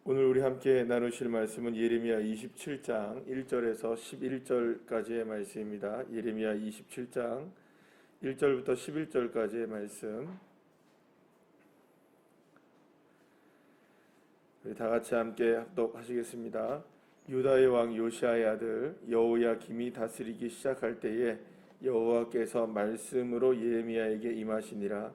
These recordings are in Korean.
오늘 우리 함께 나누실 말씀은 예레미야 27장 1절에서 11절까지의 말씀입니다. 예레미야 27장 1절부터 11절까지의 말씀. 우리 다 같이 함께 합독하시겠습니다. 유다의 왕 요시아의 아들 여호야김이 다스리기 시작할 때에 여호와께서 말씀으로 예레미야에게 임하시니라.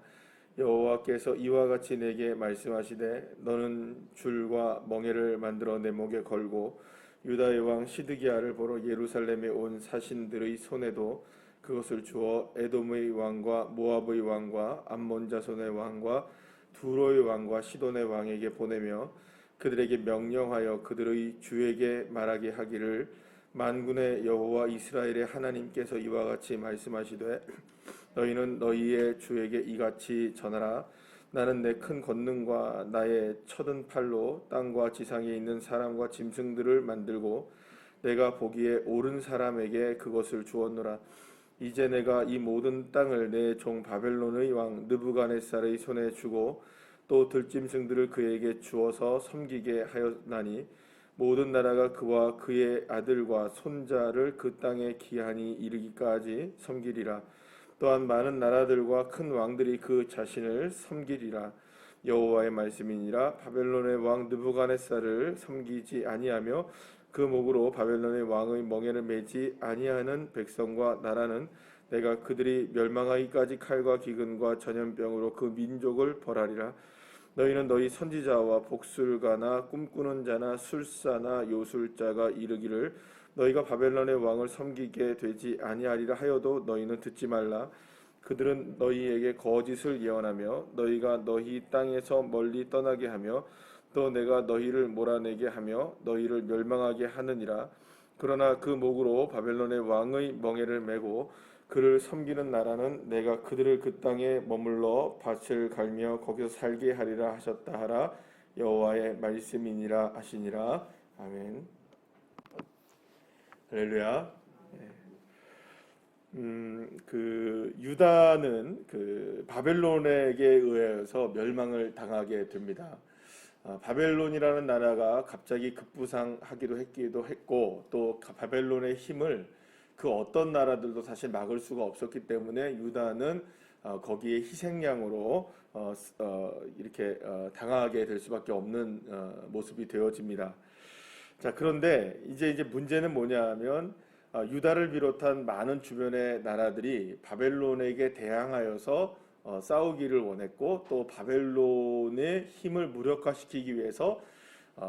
여호와께서 이와 같이 내게 말씀하시되 너는 줄과 멍에를 만들어 내 목에 걸고 유다의 왕 시드기야를 보러 예루살렘에 온 사신들의 손에도 그것을 주어 에돔의 왕과 모압의 왕과 암몬 자손의 왕과 두로의 왕과 시돈의 왕에게 보내며 그들에게 명령하여 그들의 주에게 말하게 하기를 만군의 여호와 이스라엘의 하나님께서 이와 같이 말씀하시되 너희는 너희의 주에게 이같이 전하라. 나는 내 큰 권능과 나의 쳐든 팔로 땅과 지상에 있는 사람과 짐승들을 만들고 내가 보기에 옳은 사람에게 그것을 주었노라. 이제 내가 이 모든 땅을 내 종 바벨론의 왕 느부갓네살의 손에 주고 또 들짐승들을 그에게 주어서 섬기게 하였나니 모든 나라가 그와 그의 아들과 손자를 그 땅에 기한이 이르기까지 섬기리라. 또한 많은 나라들과 큰 왕들이 그 자신을 섬기리라. 여호와의 말씀이니라. 바벨론의 왕 느부갓네살을 섬기지 아니하며 그 목으로 바벨론의 왕의 멍에를 매지 아니하는 백성과 나라는 내가 그들이 멸망하기까지 칼과 기근과 전염병으로 그 민족을 벌하리라. 너희는 너희 선지자와 복술가나 꿈꾸는 자나 술사나 요술자가 이르기를 너희가 바벨론의 왕을 섬기게 되지 아니하리라 하여도 너희는 듣지 말라. 그들은 너희에게 거짓을 예언하며 너희가 너희 땅에서 멀리 떠나게 하며 또 내가 너희를 몰아내게 하며 너희를 멸망하게 하느니라. 그러나 그 목으로 바벨론의 왕의 멍에를 메고 그를 섬기는 나라는 내가 그들을 그 땅에 머물러 밭을 갈며 거기서 살게 하리라 하셨다 하라. 여호와의 말씀이니라 하시니라. 아멘. 할렐루야. 그 유다는 그 바벨론에게 의해서 멸망을 당하게 됩니다. 바벨론이라는 나라가 갑자기 급부상하기도 했고 또 바벨론의 힘을 그 어떤 나라들도 사실 막을 수가 없었기 때문에 유다는 거기에 희생양으로 이렇게 당하게 될 수밖에 없는 모습이 되어집니다. 자, 그런데 이제 문제는 뭐냐하면 유다를 비롯한 많은 주변의 나라들이 바벨론에게 대항하여서 싸우기를 원했고 또 바벨론의 힘을 무력화시키기 위해서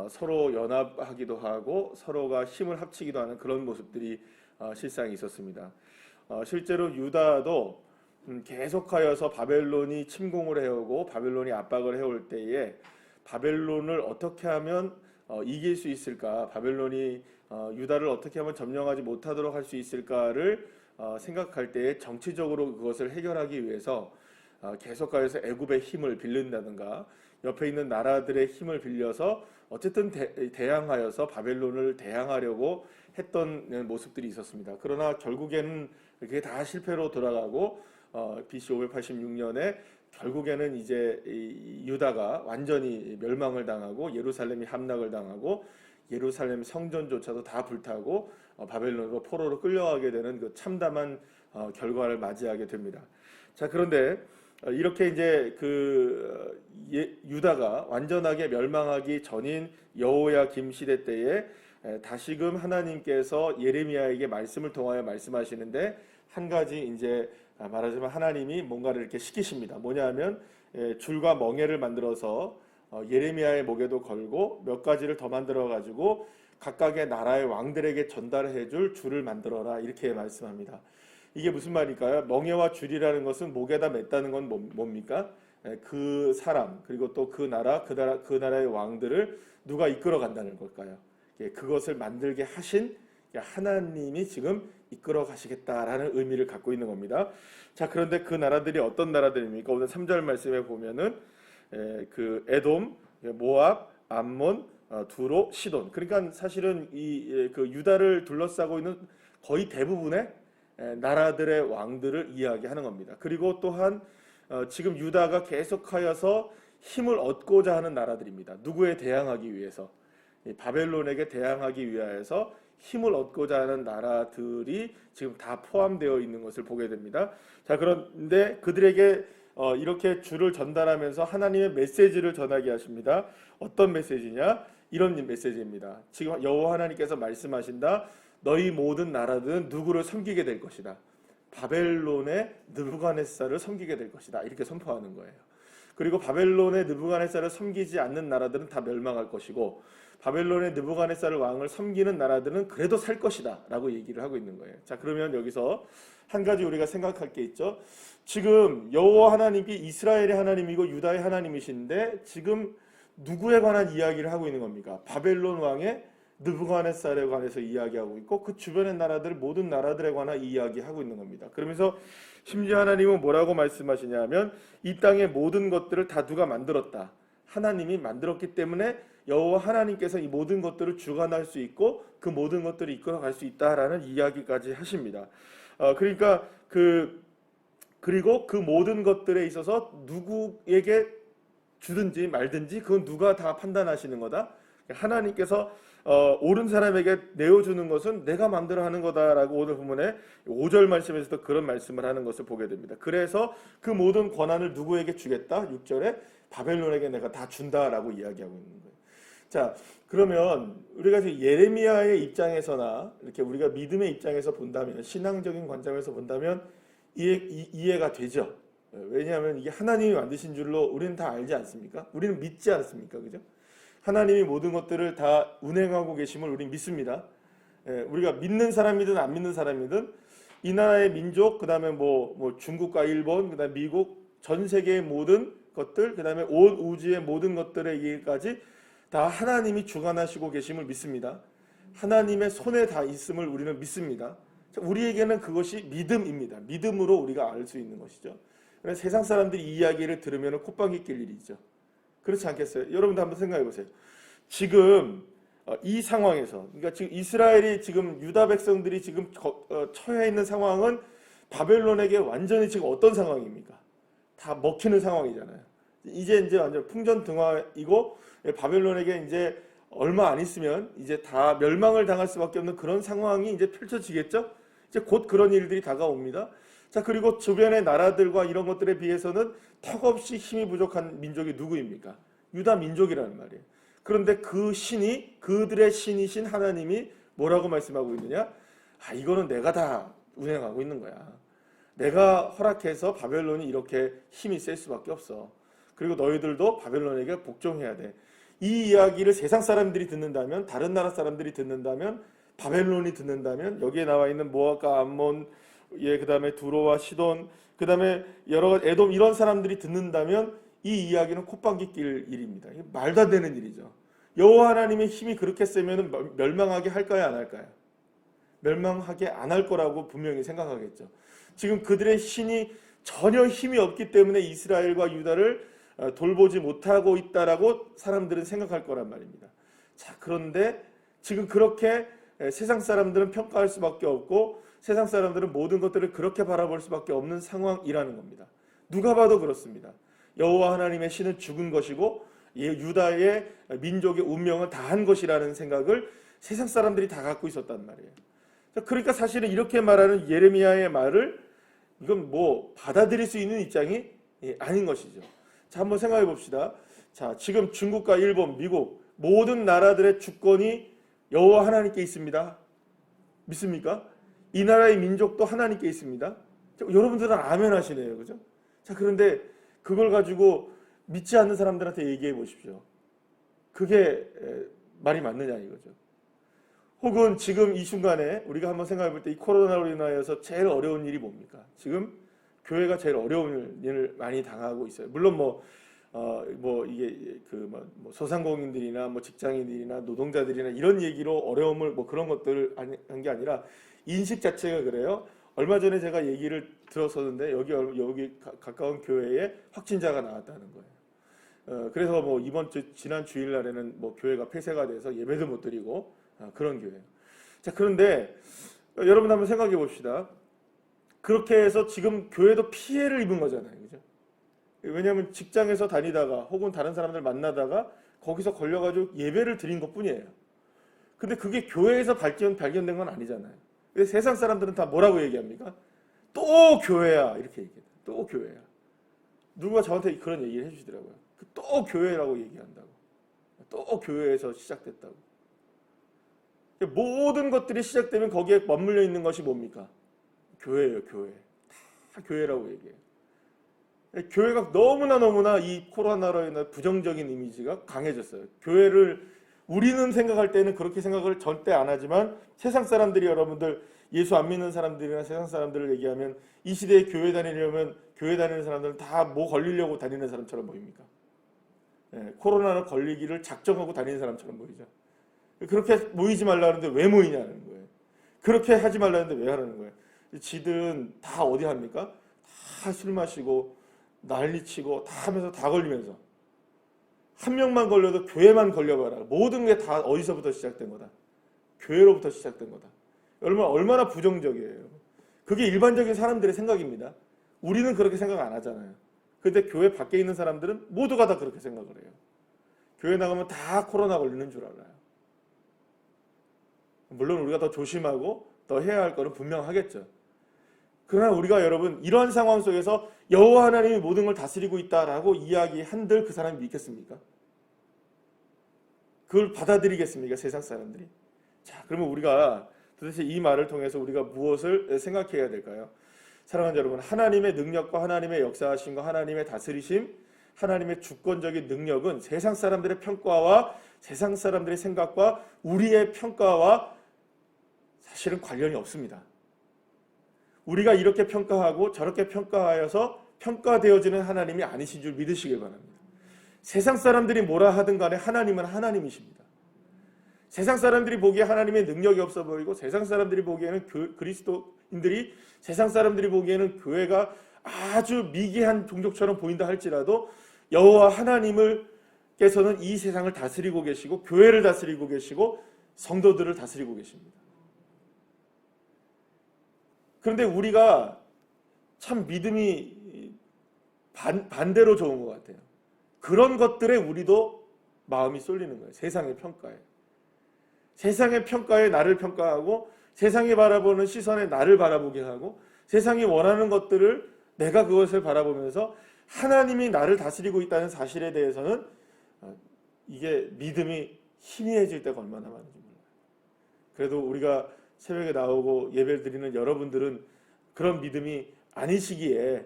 서로 연합하기도 하고 서로가 힘을 합치기도 하는 그런 모습들이 실상이 있었습니다. 실제로 유다도 계속하여서 바벨론이 침공을 해오고 바벨론이 압박을 해올 때에 바벨론을 어떻게 하면 이길 수 있을까, 바벨론이 유다를 어떻게 하면 점령하지 못하도록 할 수 있을까를 생각할 때에 정치적으로 그것을 해결하기 위해서 계속하여서 애굽의 힘을 빌린다든가 옆에 있는 나라들의 힘을 빌려서 어쨌든 대항하여서 바벨론을 대항하려고 했던 모습들이 있었습니다. 그러나 결국에는 그게 다 실패로 돌아가고 BC 586년에 결국에는 이제 유다가 완전히 멸망을 당하고 예루살렘이 함락을 당하고 예루살렘 성전조차도 다 불타고 바벨론으로 포로로 끌려가게 되는 그 참담한 결과를 맞이하게 됩니다. 자, 그런데 이렇게 이제 유다가 완전하게 멸망하기 전인 여호야김 시대 때에 다시금 하나님께서 예레미야에게 말씀을 통하여 말씀하시는데 한 가지 이제 말하자면 하나님이 뭔가를 이렇게 시키십니다. 뭐냐하면 줄과 멍에를 만들어서 예레미야의 목에도 걸고 몇 가지를 더 만들어 가지고 각각의 나라의 왕들에게 전달해 줄 줄을 만들어라, 이렇게 말씀합니다. 이게 무슨 말일까요? 멍에와 줄이라는 것은 목에다 맸다는 건 뭡니까? 그 사람 그리고 또 그 나라의 왕들을 누가 이끌어 간다는 걸까요? 그것을 만들게 하신 하나님이 지금 이끌어 가시겠다라는 의미를 갖고 있는 겁니다. 자, 그런데 그 나라들이 어떤 나라들입니까? 오늘 3절 말씀에 보면은 그 에돔, 모압, 암몬, 두로, 시돈. 그러니까 사실은 그 유다를 둘러싸고 있는 거의 대부분의 나라들의 왕들을 이야기하는 겁니다. 그리고 또한 지금 유다가 계속하여서 힘을 얻고자 하는 나라들입니다. 누구에 대항하기 위해서? 바벨론에게 대항하기 위하여서 힘을 얻고자 하는 나라들이 지금 다 포함되어 있는 것을 보게 됩니다. 자, 그런데 그들에게 이렇게 주를 전달하면서 하나님의 메시지를 전하게 하십니다. 어떤 메시지냐? 이런 메시지입니다. 지금 여호와 하나님께서 말씀하신다. 너희 모든 나라들은 누구를 섬기게 될 것이다. 바벨론의 느부갓네살을 섬기게 될 것이다. 이렇게 선포하는 거예요. 그리고 바벨론의 느부갓네살을 섬기지 않는 나라들은 다 멸망할 것이고 바벨론의 느부갓네살 왕을 섬기는 나라들은 그래도 살 것이다 라고 얘기를 하고 있는 거예요. 자, 그러면 여기서 한 가지 우리가 생각할 게 있죠. 지금 여호와 하나님이 이스라엘의 하나님이고 유다의 하나님이신데 지금 누구에 관한 이야기를 하고 있는 겁니까? 바벨론 왕의 느부갓네살에 관해서 이야기하고 있고 그 주변의 나라들 모든 나라들에 관한 이야기하고 있는 겁니다. 그러면서 심지어 하나님은 뭐라고 말씀하시냐면 이 땅의 모든 것들을 다 누가 만들었다. 하나님이 만들었기 때문에 여호와 하나님께서 이 모든 것들을 주관할 수 있고 그 모든 것들을 이끌어갈 수 있다라는 이야기까지 하십니다. 그러니까 그리고 그 모든 것들에 있어서 누구에게 주든지 말든지 그건 누가 다 판단하시는 거다. 하나님께서 옳은 사람에게 내어주는 것은 내가 만들어 하는 거다라고 오늘 본문에 5절 말씀에서도 그런 말씀을 하는 것을 보게 됩니다. 그래서 그 모든 권한을 누구에게 주겠다? 6절에 바벨론에게 내가 다 준다라고 이야기하고 있는 거예요. 자, 그러면 우리가 예레미야의 입장에서나 이렇게 우리가 믿음의 입장에서 본다면 신앙적인 관점에서 본다면 이해가 되죠. 왜냐하면 이게 하나님이 만드신 줄로 우리는 다 알지 않습니까? 우리는 믿지 않습니까? 그죠? 하나님이 모든 것들을 다 운행하고 계심을 우리는 믿습니다. 우리가 믿는 사람이든 안 믿는 사람이든 이 나라의 민족, 그 다음에 뭐 중국과 일본, 그 다음에 미국, 전 세계의 모든 것들, 그 다음에 온 우주의 모든 것들에게까지 다 하나님이 주관하시고 계심을 믿습니다. 하나님의 손에 다 있음을 우리는 믿습니다. 우리에게는 그것이 믿음입니다. 믿음으로 우리가 알 수 있는 것이죠. 그래서 세상 사람들이 이 이야기를 들으면 콧방귀 낄 일이 있죠. 그렇지 않겠어요? 여러분도 한번 생각해 보세요. 지금 이 상황에서, 그러니까 지금 이스라엘이 지금 유다 백성들이 지금 처해 있는 상황은 바벨론에게 완전히 지금 어떤 상황입니까? 다 먹히는 상황이잖아요. 이제 완전 풍전등화이고 바벨론에게 이제 얼마 안 있으면 이제 다 멸망을 당할 수밖에 없는 그런 상황이 이제 펼쳐지겠죠? 이제 곧 그런 일들이 다가옵니다. 자, 그리고 주변의 나라들과 이런 것들에 비해서는 턱없이 힘이 부족한 민족이 누구입니까? 유다 민족이라는 말이에요. 그런데 그 신이, 그들의 신이신 하나님이 뭐라고 말씀하고 있느냐? 이거는 내가 다 운행하고 있는 거야. 내가 허락해서 바벨론이 이렇게 힘이 셀 수밖에 없어. 그리고 너희들도 바벨론에게 복종해야 돼. 이 이야기를 세상 사람들이 듣는다면, 다른 나라 사람들이 듣는다면, 바벨론이 듣는다면, 여기에 나와 있는 모압과 암몬, 그 다음에 두로와 시돈, 그 다음에 여러 에돔 이런 사람들이 듣는다면 이 이야기는 콧방귀 낄 일입니다. 말도 안 되는 일이죠. 여호와 하나님의 힘이 그렇게 세면 멸망하게 할까요, 안 할까요? 멸망하게 안 할 거라고 분명히 생각하겠죠. 지금 그들의 신이 전혀 힘이 없기 때문에 이스라엘과 유다를 돌보지 못하고 있다라고 사람들은 생각할 거란 말입니다. 자, 그런데 지금 그렇게 세상 사람들은 평가할 수밖에 없고 세상 사람들은 모든 것들을 그렇게 바라볼 수밖에 없는 상황이라는 겁니다. 누가 봐도 그렇습니다. 여호와 하나님의 신은 죽은 것이고 유다의 민족의 운명은 다한 것이라는 생각을 세상 사람들이 다 갖고 있었단 말이에요. 그러니까 사실은 이렇게 말하는 예레미야의 말을 이건 뭐 받아들일 수 있는 입장이 아닌 것이죠. 자, 한번 생각해 봅시다. 자, 지금 중국과 일본, 미국 모든 나라들의 주권이 여호와 하나님께 있습니다. 믿습니까? 이 나라의 민족도 하나님께 있습니다. 여러분들은 아멘 하시네요. 그죠? 자, 그런데 그걸 가지고 믿지 않는 사람들한테 얘기해 보십시오. 그게 말이 맞느냐 이거죠. 혹은 지금 이 순간에 우리가 한번 생각해 볼 때 이 코로나로 인하여서 제일 어려운 일이 뭡니까? 지금 교회가 제일 어려운 일을 많이 당하고 있어요. 물론 이게 소상공인들이나 직장인들이나 노동자들이나 이런 얘기로 어려움을 그런 것들을 한 게 아니라 인식 자체가 그래요. 얼마 전에 제가 얘기를 들었었는데 여기 가까운 교회에 확진자가 나왔다는 거예요. 그래서 지난 주일날에는 교회가 폐쇄가 돼서 예배도 못 드리고 그런 교회예요. 자, 그런데 여러분 한번 생각해 봅시다. 그렇게 해서 지금 교회도 피해를 입은 거잖아요. 그죠? 왜냐하면 직장에서 다니다가 혹은 다른 사람들 만나다가 거기서 걸려가지고 예배를 드린 것뿐이에요. 근데 그게 교회에서 발견된 건 아니잖아요. 근데 세상 사람들은 다 뭐라고 얘기합니까? 또 교회야 이렇게 얘기해요. 또 교회야. 누가 저한테 그런 얘기를 해주시더라고요. 또 교회라고 얘기한다고. 또 교회에서 시작됐다고. 모든 것들이 시작되면 거기에 맞물려 있는 것이 뭡니까? 교회예요, 교회. 다 교회라고 얘기해요. 교회가 너무나 이 코로나로 인한 부정적인 이미지가 강해졌어요. 교회를 우리는 생각할 때는 그렇게 생각을 절대 안 하지만 세상 사람들이 여러분들 예수 안 믿는 사람들이나 세상 사람들을 얘기하면 이 시대에 교회 다니려면 교회 다니는 사람들은 다 뭐 걸리려고 다니는 사람처럼 보입니까? 코로나를 걸리기를 작정하고 다니는 사람처럼 보이죠. 그렇게 모이지 말라는데 왜 모이냐는 거예요. 그렇게 하지 말라는데 왜 하라는 거예요. 지들은 다 어디 합니까? 다 술 마시고 난리치고 다 하면서 다 걸리면서 한 명만 걸려도 교회만 걸려봐라. 모든 게 다 어디서부터 시작된 거다. 교회로부터 시작된 거다. 얼마나 부정적이에요. 그게 일반적인 사람들의 생각입니다. 우리는 그렇게 생각 안 하잖아요. 근데 교회 밖에 있는 사람들은 모두가 다 그렇게 생각을 해요. 교회 나가면 다 코로나 걸리는 줄 알아요. 물론 우리가 더 조심하고 더 해야 할 거는 분명하겠죠. 그러나 우리가 여러분 이러한 상황 속에서 여호와 하나님이 모든 걸 다스리고 있다라고 이야기한들 그 사람이 믿겠습니까? 그걸 받아들이겠습니까? 세상 사람들이. 자, 그러면 우리가 도대체 이 말을 통해서 우리가 무엇을 생각해야 될까요? 사랑하는 여러분, 하나님의 능력과 하나님의 역사하심과 하나님의 다스리심, 하나님의 주권적인 능력은 세상 사람들의 평가와 세상 사람들의 생각과 우리의 평가와 사실은 관련이 없습니다. 우리가 이렇게 평가하고 저렇게 평가하여서 평가되어지는 하나님이 아니신 줄 믿으시길 바랍니다. 세상 사람들이 뭐라 하든 간에 하나님은 하나님이십니다. 세상 사람들이 보기에 하나님의 능력이 없어 보이고 세상 사람들이 보기에는 그리스도인들이 세상 사람들이 보기에는 교회가 아주 미개한 종족처럼 보인다 할지라도 여호와 하나님께서는 이 세상을 다스리고 계시고 교회를 다스리고 계시고 성도들을 다스리고 계십니다. 그런데 우리가 참 믿음이 반대로 좋은 것 같아요. 그런 것들에 우리도 마음이 쏠리는 거예요. 세상의 평가에. 세상의 평가에 나를 평가하고 세상이 바라보는 시선에 나를 바라보게 하고 세상이 원하는 것들을 내가 그것을 바라보면서 하나님이 나를 다스리고 있다는 사실에 대해서는 이게 믿음이 희미해질 때가 얼마나 많은지 몰라요. 그래도 우리가 새벽에 나오고 예배를 드리는 여러분들은 그런 믿음이 아니시기에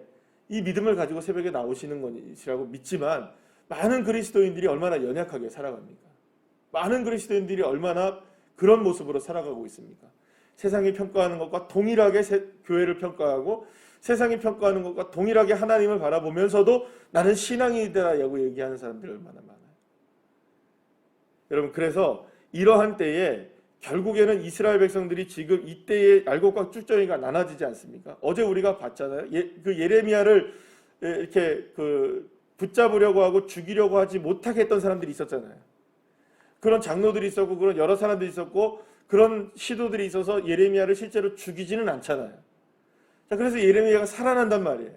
이 믿음을 가지고 새벽에 나오시는 것이라고 믿지만 많은 그리스도인들이 얼마나 연약하게 살아갑니까? 많은 그리스도인들이 얼마나 그런 모습으로 살아가고 있습니까? 세상이 평가하는 것과 동일하게 교회를 평가하고 세상이 평가하는 것과 동일하게 하나님을 바라보면서도 나는 신앙이다라고 얘기하는 사람들이 얼마나 많아요. 여러분, 그래서 이러한 때에 결국에는 이스라엘 백성들이 지금 이때의 알곡과 쭉정이가 나눠지지 않습니까? 어제 우리가 봤잖아요. 그 예레미야를 이렇게 붙잡으려고 하고 죽이려고 하지 못하게 했던 사람들이 있었잖아요. 그런 장로들이 있었고 그런 여러 사람들이 있었고 그런 시도들이 있어서 예레미야를 실제로 죽이지는 않잖아요. 자, 그래서 예레미야가 살아난단 말이에요.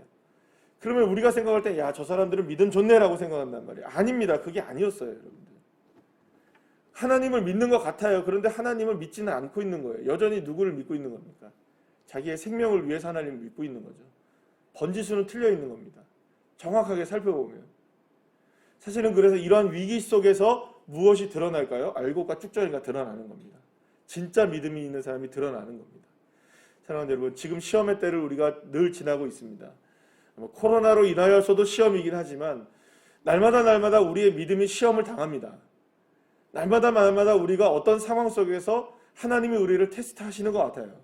그러면 우리가 생각할 때 야, 저 사람들은 믿음 좋네라고 생각한단 말이에요. 아닙니다. 그게 아니었어요, 여러분들. 하나님을 믿는 것 같아요. 그런데 하나님을 믿지는 않고 있는 거예요. 여전히 누구를 믿고 있는 겁니까? 자기의 생명을 위해서 하나님을 믿고 있는 거죠. 번지수는 틀려 있는 겁니다. 정확하게 살펴보면. 사실은 그래서 이러한 위기 속에서 무엇이 드러날까요? 알곡과 쭉정이가 드러나는 겁니다. 진짜 믿음이 있는 사람이 드러나는 겁니다. 사랑하는 여러분, 지금 시험의 때를 우리가 늘 지나고 있습니다. 코로나로 인하여서도 시험이긴 하지만 날마다 우리의 믿음이 시험을 당합니다. 날마다 우리가 어떤 상황 속에서 하나님이 우리를 테스트하시는 것 같아요.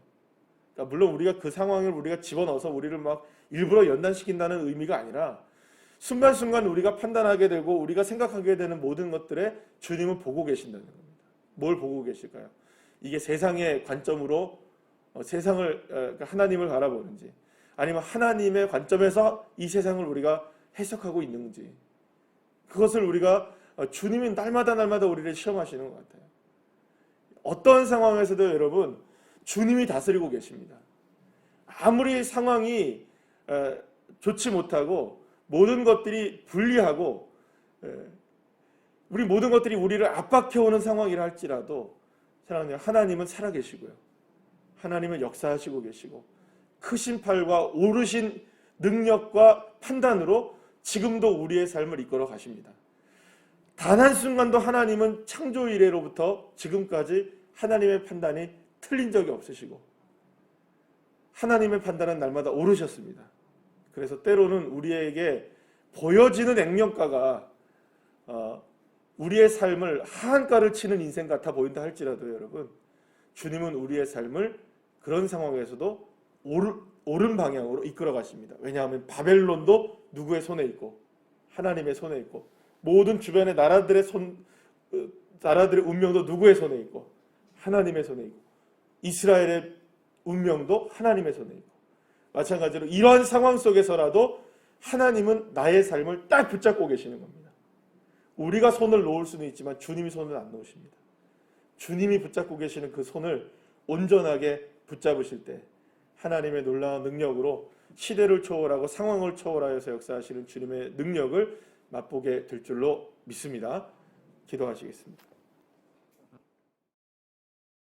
그러니까 물론 우리가 그 상황을 우리가 집어넣어서 우리를 막 일부러 연단시킨다는 의미가 아니라 순간순간 우리가 판단하게 되고 우리가 생각하게 되는 모든 것들에 주님은 보고 계신다는 겁니다. 뭘 보고 계실까요? 이게 세상의 관점으로 세상을 하나님을 바라보는지 아니면 하나님의 관점에서 이 세상을 우리가 해석하고 있는지 그것을 우리가 주님이 날마다 우리를 시험하시는 것 같아요. 어떤 상황에서도 여러분 주님이 다스리고 계십니다. 아무리 상황이 좋지 못하고 모든 것들이 불리하고 우리 모든 것들이 우리를 압박해오는 상황이라 할지라도 사랑하는 하나님은 살아계시고요. 하나님은 역사하시고 계시고 크신 팔과 오르신 능력과 판단으로 지금도 우리의 삶을 이끌어 가십니다. 단 한순간도 하나님은 창조 이래로부터 지금까지 하나님의 판단이 틀린 적이 없으시고 하나님의 판단은 날마다 오르셨습니다. 그래서 때로는 우리에게 보여지는 액면가가 우리의 삶을 하한가를 치는 인생 같아 보인다 할지라도 여러분, 주님은 우리의 삶을 그런 상황에서도 옳은 방향으로 이끌어 가십니다. 왜냐하면 바벨론도 누구의 손에 있고 하나님의 손에 있고 모든 주변의 나라들의 나라들의 운명도 누구의 손에 있고 하나님의 손에 있고 이스라엘의 운명도 하나님의 손에 있고 마찬가지로 이러한 상황 속에서라도 하나님은 나의 삶을 딱 붙잡고 계시는 겁니다. 우리가 손을 놓을 수는 있지만 주님이 손을 안 놓으십니다. 주님이 붙잡고 계시는 그 손을 온전하게 붙잡으실 때 하나님의 놀라운 능력으로 시대를 초월하고 상황을 초월하여서 역사하시는 주님의 능력을 맛보게 될 줄로 믿습니다. 기도하시겠습니다.